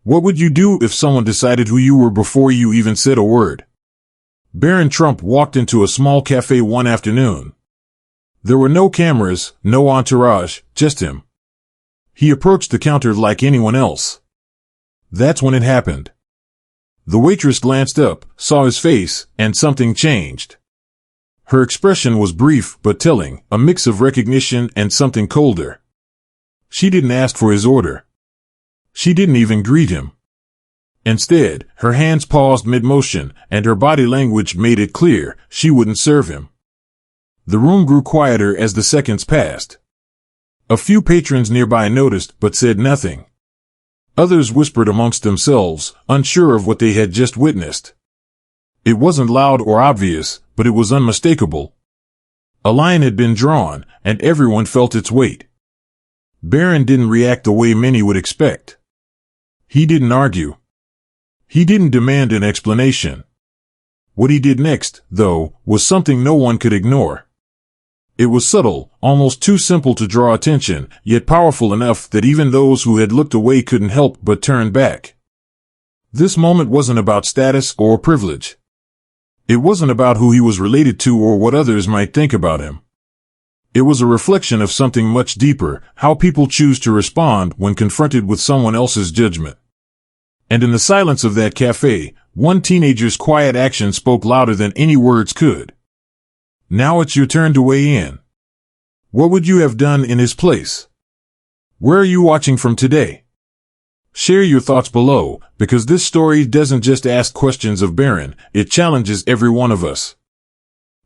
What would you do if someone decided who you were before you even said a word? Barron Trump walked into a small cafe one afternoon. There were no cameras, no entourage, just him. He approached the counter like anyone else. That's when it happened. The waitress glanced up, saw his face, and something changed. Her expression was brief but telling, a mix of recognition and something colder. She didn't ask for his order. She didn't even greet him. Instead, her hands paused mid-motion, and her body language made it clear she wouldn't serve him. The room grew quieter as the seconds passed. A few patrons nearby noticed but said nothing. Others whispered amongst themselves, unsure of what they had just witnessed. It wasn't loud or obvious, but it was unmistakable. A line had been drawn, and everyone felt its weight. Barron didn't react the way many would expect. He didn't argue. He didn't demand an explanation. What he did next, though, was something no one could ignore. It was subtle, almost too simple to draw attention, yet powerful enough that even those who had looked away couldn't help but turn back. This moment wasn't about status or privilege. It wasn't about who he was related to or what others might think about him. It was a reflection of something much deeper, how people choose to respond when confronted with someone else's judgment. And in the silence of that cafe, one teenager's quiet action spoke louder than any words could. Now it's your turn to weigh in. What would you have done in his place? Where are you watching from today? Share your thoughts below, because this story doesn't just ask questions of Barron, it challenges every one of us.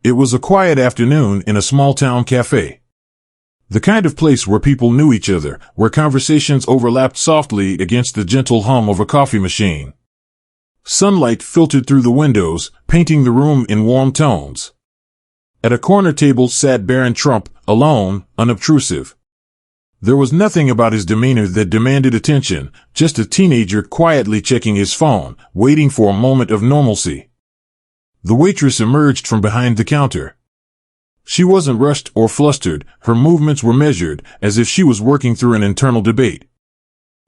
It was a quiet afternoon in a small-town cafe. The kind of place where people knew each other, where conversations overlapped softly against the gentle hum of a coffee machine. Sunlight filtered through the windows, painting the room in warm tones. At a corner table sat Barron Trump, alone, unobtrusive. There was nothing about his demeanor that demanded attention, just a teenager quietly checking his phone, waiting for a moment of normalcy. The waitress emerged from behind the counter. She wasn't rushed or flustered, her movements were measured, as if she was working through an internal debate.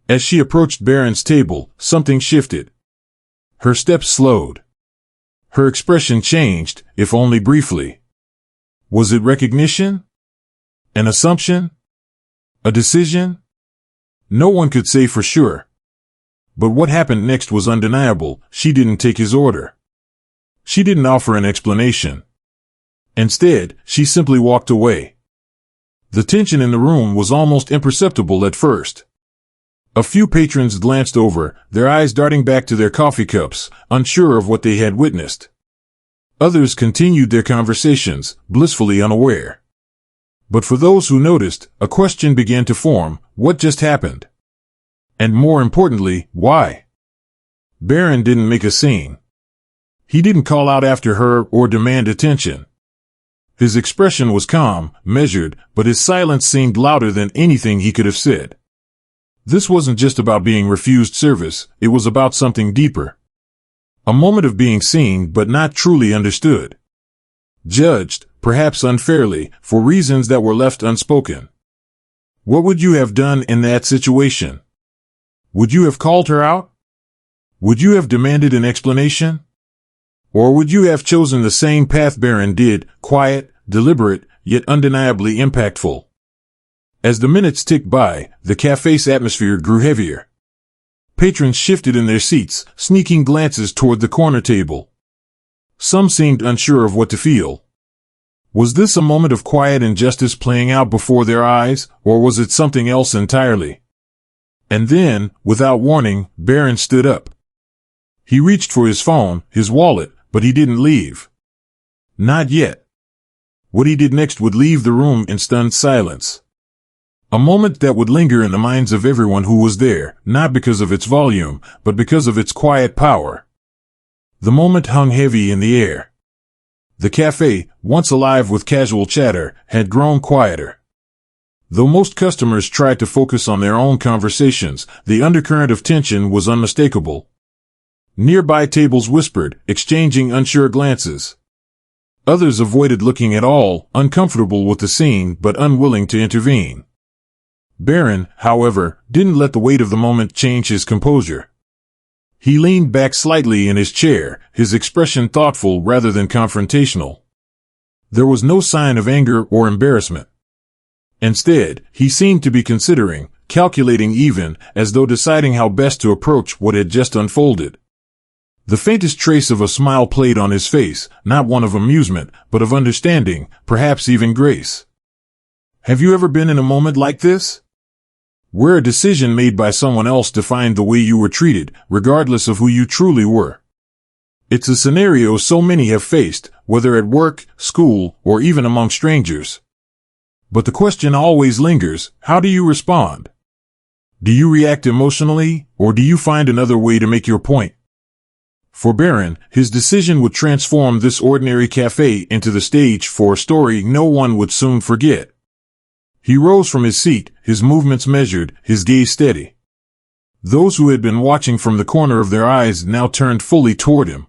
As she approached Barron's table, something shifted. Her steps slowed. Her expression changed, if only briefly. Was it recognition? An assumption? A decision? No one could say for sure. But what happened next was undeniable. She didn't take his order. She didn't offer an explanation. Instead, she simply walked away. The tension in the room was almost imperceptible at first. A few patrons glanced over, their eyes darting back to their coffee cups, unsure of what they had witnessed. Others continued their conversations, blissfully unaware. But for those who noticed, a question began to form: what just happened? And more importantly, why? Barron didn't make a scene. He didn't call out after her or demand attention. His expression was calm, measured, but his silence seemed louder than anything he could have said. This wasn't just about being refused service, it was about something deeper. A moment of being seen but not truly understood. Judged, perhaps unfairly, for reasons that were left unspoken. What would you have done in that situation? Would you have called her out? Would you have demanded an explanation? Or would you have chosen the same path Barron did, quiet, deliberate, yet undeniably impactful? As the minutes ticked by, the cafe's atmosphere grew heavier. Patrons shifted in their seats, sneaking glances toward the corner table. Some seemed unsure of what to feel. Was this a moment of quiet injustice playing out before their eyes, or was it something else entirely? And then, without warning, Barron stood up. He reached for his phone, his wallet, but he didn't leave. Not yet. What he did next would leave the room in stunned silence. A moment that would linger in the minds of everyone who was there, not because of its volume, but because of its quiet power. The moment hung heavy in the air. The cafe, once alive with casual chatter, had grown quieter. Though most customers tried to focus on their own conversations, the undercurrent of tension was unmistakable. Nearby tables whispered, exchanging unsure glances. Others avoided looking at all, uncomfortable with the scene but unwilling to intervene. Barron, however, didn't let the weight of the moment change his composure. He leaned back slightly in his chair, his expression thoughtful rather than confrontational. There was no sign of anger or embarrassment. Instead, he seemed to be considering, calculating even, as though deciding how best to approach what had just unfolded. The faintest trace of a smile played on his face, not one of amusement, but of understanding, perhaps even grace. Have you ever been in a moment like this? Where a decision made by someone else defined the way you were treated, regardless of who you truly were. It's a scenario so many have faced, whether at work, school, or even among strangers. But the question always lingers, how do you respond? Do you react emotionally, or do you find another way to make your point? For Barron, his decision would transform this ordinary cafe into the stage for a story no one would soon forget. He rose from his seat, his movements measured, his gaze steady. Those who had been watching from the corner of their eyes now turned fully toward him.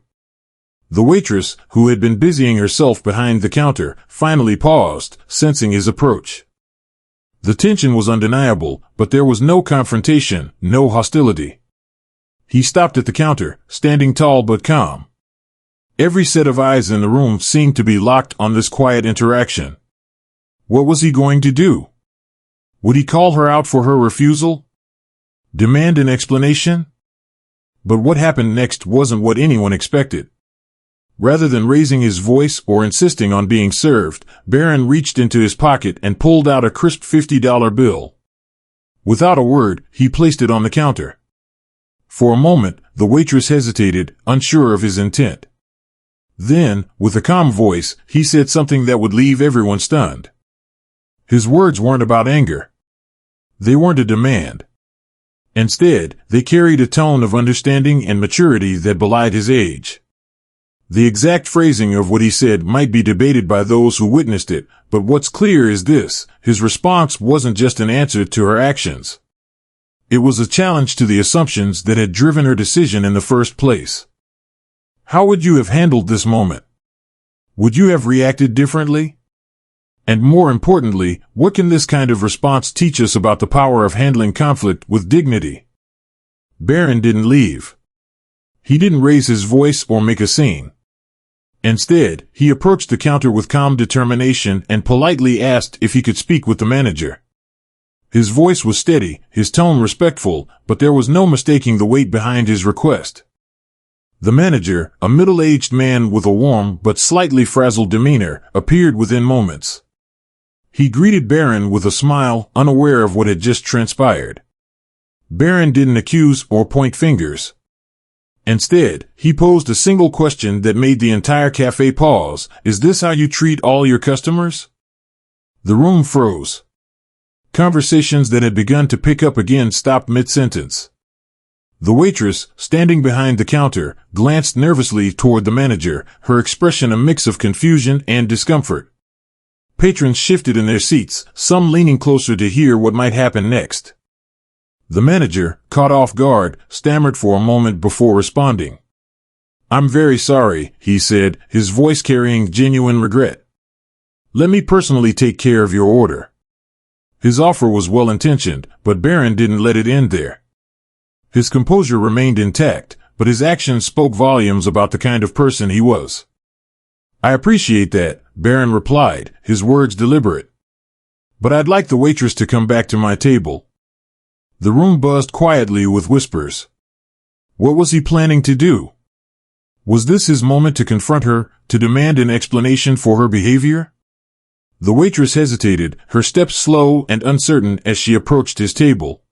The waitress, who had been busying herself behind the counter, finally paused, sensing his approach. The tension was undeniable, but there was no confrontation, no hostility. He stopped at the counter, standing tall but calm. Every set of eyes in the room seemed to be locked on this quiet interaction. What was he going to do? Would he call her out for her refusal? Demand an explanation? But what happened next wasn't what anyone expected. Rather than raising his voice or insisting on being served, Barron reached into his pocket and pulled out a crisp $50 bill. Without a word, he placed it on the counter. For a moment, the waitress hesitated, unsure of his intent. Then, with a calm voice, he said something that would leave everyone stunned. His words weren't about anger. They weren't a demand. Instead, they carried a tone of understanding and maturity that belied his age. The exact phrasing of what he said might be debated by those who witnessed it, but what's clear is this: his response wasn't just an answer to her actions. It was a challenge to the assumptions that had driven her decision in the first place. How would you have handled this moment? Would you have reacted differently? And more importantly, what can this kind of response teach us about the power of handling conflict with dignity? Barron didn't leave. He didn't raise his voice or make a scene. Instead, he approached the counter with calm determination and politely asked if he could speak with the manager. His voice was steady, his tone respectful, but there was no mistaking the weight behind his request. The manager, a middle-aged man with a warm but slightly frazzled demeanor, appeared within moments. He greeted Barron with a smile, unaware of what had just transpired. Barron didn't accuse or point fingers. Instead, he posed a single question that made the entire cafe pause. Is this how you treat all your customers? The room froze. Conversations that had begun to pick up again stopped mid-sentence. The waitress, standing behind the counter, glanced nervously toward the manager, her expression a mix of confusion and discomfort. Patrons shifted in their seats, some leaning closer to hear what might happen next. The manager, caught off guard, stammered for a moment before responding. "I'm very sorry," he said, his voice carrying genuine regret. "Let me personally take care of your order." His offer was well-intentioned, but Barron didn't let it end there. His composure remained intact, but his actions spoke volumes about the kind of person he was. "I appreciate that," Barron replied, his words deliberate. "But I'd like the waitress to come back to my table." The room buzzed quietly with whispers. What was he planning to do? Was this his moment to confront her, to demand an explanation for her behavior? The waitress hesitated, her steps slow and uncertain as she approached his table.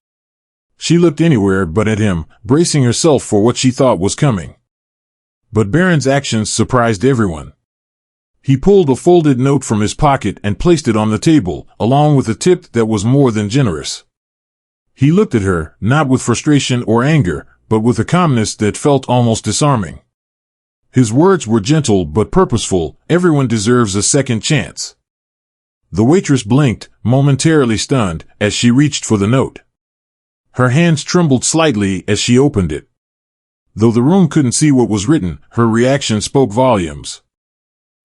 She looked anywhere but at him, bracing herself for what she thought was coming. But Barron's actions surprised everyone. He pulled a folded note from his pocket and placed it on the table, along with a tip that was more than generous. He looked at her, not with frustration or anger, but with a calmness that felt almost disarming. His words were gentle but purposeful. "Everyone deserves a second chance." The waitress blinked, momentarily stunned, as she reached for the note. Her hands trembled slightly as she opened it. Though the room couldn't see what was written, her reaction spoke volumes.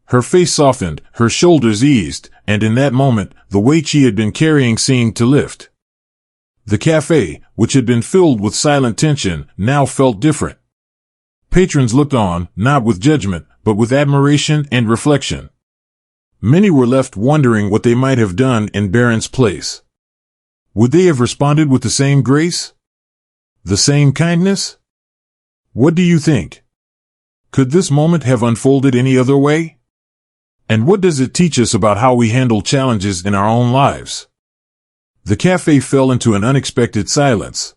Her face softened, her shoulders eased, and in that moment, the weight she had been carrying seemed to lift. The cafe, which had been filled with silent tension, now felt different. Patrons looked on, not with judgment, but with admiration and reflection. Many were left wondering what they might have done in Barron's place. Would they have responded with the same grace? The same kindness? What do you think? Could this moment have unfolded any other way? And what does it teach us about how we handle challenges in our own lives? The cafe fell into an unexpected silence.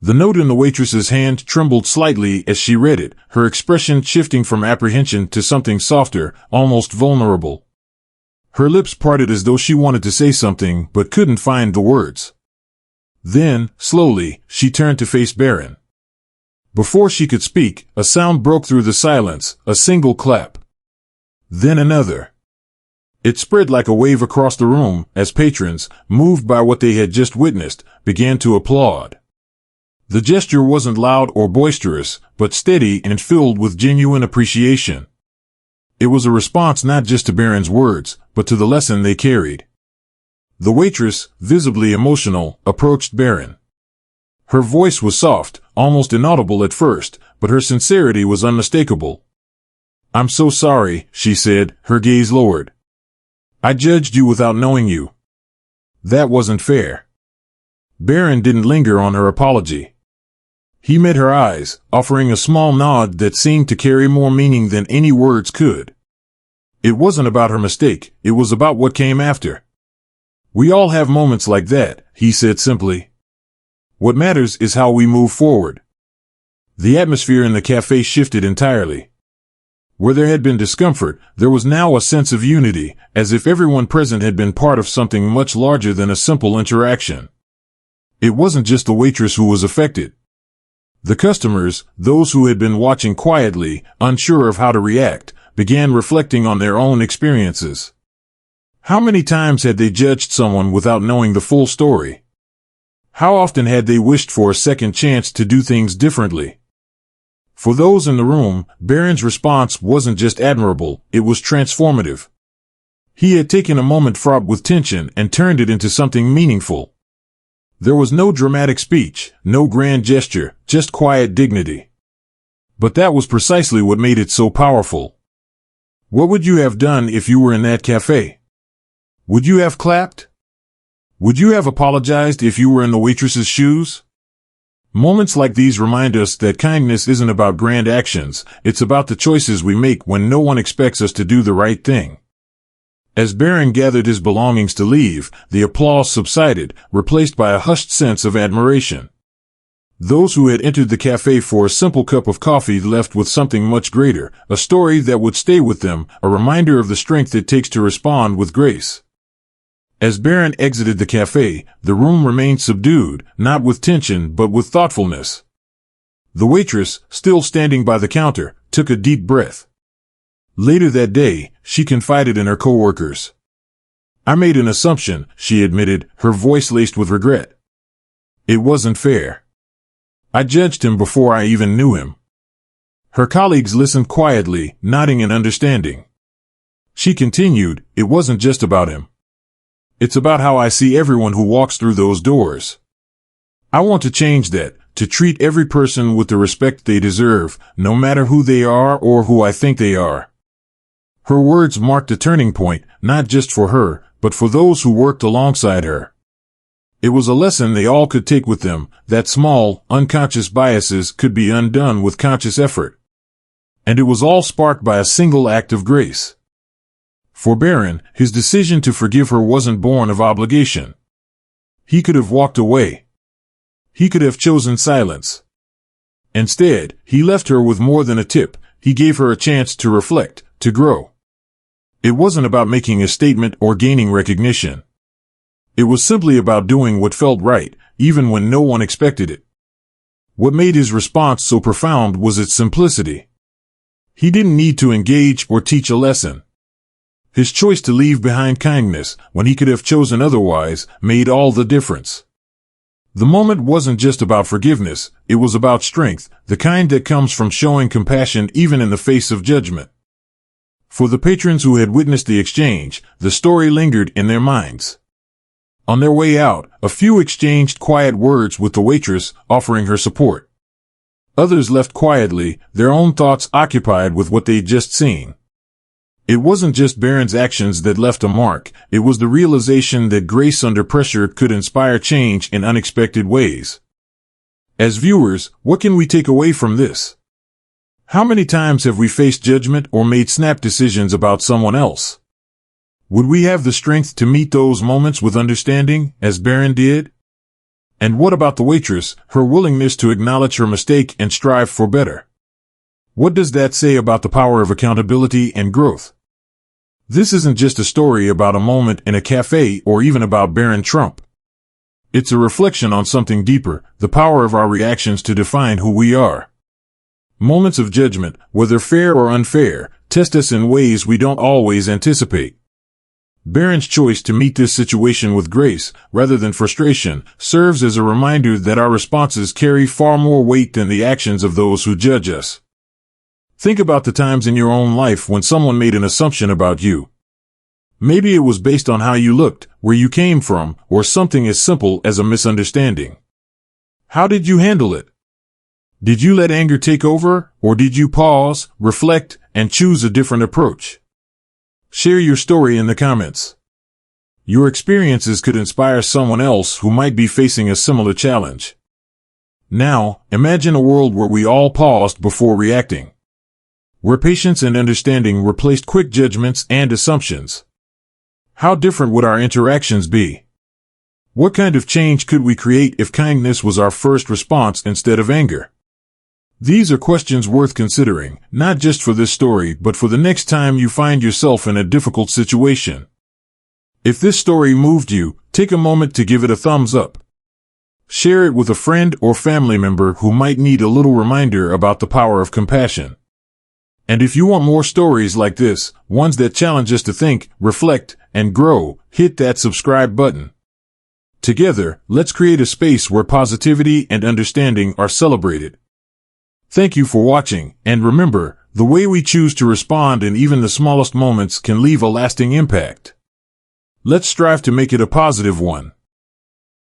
The note in the waitress's hand trembled slightly as she read it, her expression shifting from apprehension to something softer, almost vulnerable. Her lips parted as though she wanted to say something but couldn't find the words. Then, slowly, she turned to face Barron. Before she could speak, a sound broke through the silence, a single clap. Then another. It spread like a wave across the room as patrons, moved by what they had just witnessed, began to applaud. The gesture wasn't loud or boisterous, but steady and filled with genuine appreciation. It was a response not just to Barron's words, but to the lesson they carried. The waitress, visibly emotional, approached Barron. Her voice was soft, almost inaudible at first, but her sincerity was unmistakable. "I'm so sorry," she said, her gaze lowered. "I judged you without knowing you. That wasn't fair." Barron didn't linger on her apology. He met her eyes, offering a small nod that seemed to carry more meaning than any words could. It wasn't about her mistake, it was about what came after. "We all have moments like that," he said simply. "What matters is how we move forward." The atmosphere in the cafe shifted entirely. Where there had been discomfort, there was now a sense of unity, as if everyone present had been part of something much larger than a simple interaction. It wasn't just the waitress who was affected. The customers, those who had been watching quietly, unsure of how to react, began reflecting on their own experiences. How many times had they judged someone without knowing the full story? How often had they wished for a second chance to do things differently? For those in the room, Barron's response wasn't just admirable, it was transformative. He had taken a moment fraught with tension and turned it into something meaningful. There was no dramatic speech, no grand gesture, just quiet dignity. But that was precisely what made it so powerful. What would you have done if you were in that cafe? Would you have clapped? Would you have apologized if you were in the waitress's shoes? Moments like these remind us that kindness isn't about grand actions, it's about the choices we make when no one expects us to do the right thing. As Barron gathered his belongings to leave, the applause subsided, replaced by a hushed sense of admiration. Those who had entered the cafe for a simple cup of coffee left with something much greater, a story that would stay with them, a reminder of the strength it takes to respond with grace. As Barron exited the cafe, the room remained subdued, not with tension but with thoughtfulness. The waitress, still standing by the counter, took a deep breath. Later that day, she confided in her coworkers. "I made an assumption," she admitted, her voice laced with regret. "It wasn't fair. I judged him before I even knew him." Her colleagues listened quietly, nodding in understanding. She continued, "It wasn't just about him. It's about how I see everyone who walks through those doors. I want to change that, to treat every person with the respect they deserve, no matter who they are or who I think they are." Her words marked a turning point, not just for her, but for those who worked alongside her. It was a lesson they all could take with them, that small, unconscious biases could be undone with conscious effort. And it was all sparked by a single act of grace. For Barron, his decision to forgive her wasn't born of obligation. He could have walked away. He could have chosen silence. Instead, he left her with more than a tip. He gave her a chance to reflect, to grow. It wasn't about making a statement or gaining recognition. It was simply about doing what felt right, even when no one expected it. What made his response so profound was its simplicity. He didn't need to engage or teach a lesson. His choice to leave behind kindness, when he could have chosen otherwise, made all the difference. The moment wasn't just about forgiveness, it was about strength, the kind that comes from showing compassion even in the face of judgment. For the patrons who had witnessed the exchange, the story lingered in their minds. On their way out, a few exchanged quiet words with the waitress, offering her support. Others left quietly, their own thoughts occupied with what they'd just seen. It wasn't just Barron's actions that left a mark, it was the realization that grace under pressure could inspire change in unexpected ways. As viewers, what can we take away from this? How many times have we faced judgment or made snap decisions about someone else? Would we have the strength to meet those moments with understanding, as Barron did? And what about the waitress, her willingness to acknowledge her mistake and strive for better? What does that say about the power of accountability and growth? This isn't just a story about a moment in a cafe or even about Barron Trump. It's a reflection on something deeper, the power of our reactions to define who we are. Moments of judgment, whether fair or unfair, test us in ways we don't always anticipate. Barron's choice to meet this situation with grace, rather than frustration, serves as a reminder that our responses carry far more weight than the actions of those who judge us. Think about the times in your own life when someone made an assumption about you. Maybe it was based on how you looked, where you came from, or something as simple as a misunderstanding. How did you handle it? Did you let anger take over, or did you pause, reflect, and choose a different approach? Share your story in the comments. Your experiences could inspire someone else who might be facing a similar challenge. Now, imagine a world where we all paused before reacting. Where patience and understanding replaced quick judgments and assumptions. How different would our interactions be? What kind of change could we create if kindness was our first response instead of anger? These are questions worth considering, not just for this story, but for the next time you find yourself in a difficult situation. If this story moved you, take a moment to give it a thumbs up. Share it with a friend or family member who might need a little reminder about the power of compassion. And if you want more stories like this, ones that challenge us to think, reflect, and grow, hit that subscribe button. Together, let's create a space where positivity and understanding are celebrated. Thank you for watching, and remember, the way we choose to respond in even the smallest moments can leave a lasting impact. Let's strive to make it a positive one.